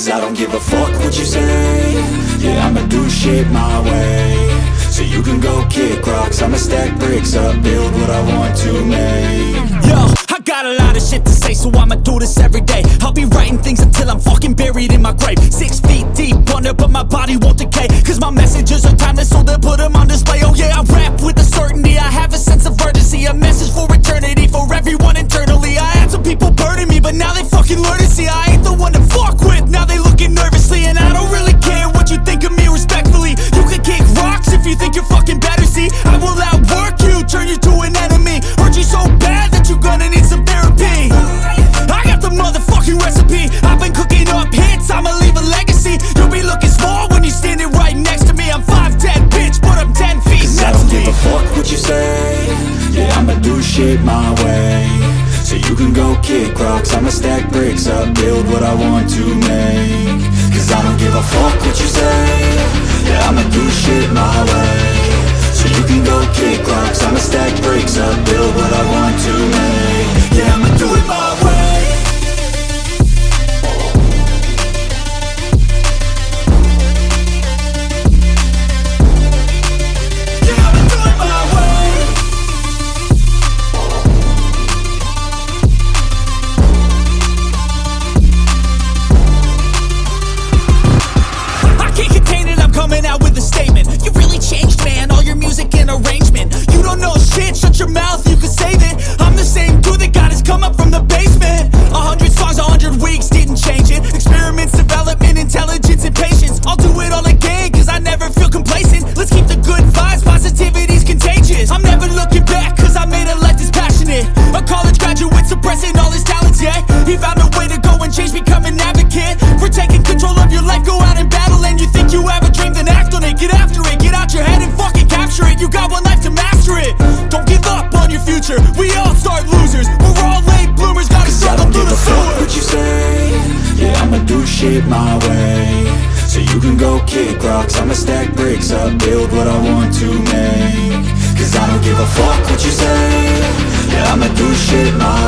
Cause I don't give a fuck what you say. Yeah, I'ma do shit my way. So you can go kick rocks, I'ma stack bricks up, build what I want to make. Yo, I got a lot of shit to say, so I'ma do this every day. I'll be writing things until I'm fucking buried in my grave. 6 feet deep under, but my body won't decay. Cause my messages are timeless, so they'll put them on display. Oh yeah, I rap with a certainty, I have a sense of urgency. A message for eternity, for everyone internally. I had some people burning me, but now they fucking learn to see I ain't the one to fuck with, now they looking nervously. And I don't really care what you think of me, respectfully. You can kick rocks if you think you're fucking better, see. I will outwork you, turn you to an enemy. Hurt you so bad that you're gonna need some therapy. I got the motherfucking recipe, I've been cooking up hits, I'ma leave a legacy. You'll be looking small when you're standing right next to me. I'm 5'10", bitch, but I'm 10 feet Cause next I don't to me. give a fuck what you say. Yeah, I'ma do shit my way. So you can go kick rocks, I'ma stack bricks up, build what I want to make. Cause I don't give a fuck what you say. Yeah, I'ma do shit my way. So you can go kick rocks, I'ma stack bricks up, build what I want to make. Yeah, I'ma do it my way. Coming out with a statement. You really changed, man, all your music and arrangement. You don't know shit, shut your mouth, you can save it. I'm the same dude that got his come up from the basement. 100 songs, 100 weeks, didn't change it. Experiments, development, intelligence, and patience. I'll do it all again, cause I never feel complacent. Let's keep the good vibes, positivity's contagious. I'm never looking back, cause I made a life that's passionate. A college graduate suppressing all his talents, yeah. He found a way to go and change, become an advocate. For taking control of your life, go out and battle. And you think you have a dream, then act on it. Get after it, get out your head and fucking capture it. You got one life to master it. Don't give up on your future, we all start losers. We're all late bloomers, gotta struggle through the sewer. What you say? Yeah, I'ma do shit my way. So you can go kick rocks, I'ma stack bricks up, build what I want to make. Cause I don't give a fuck what you say. Yeah, I'ma do shit my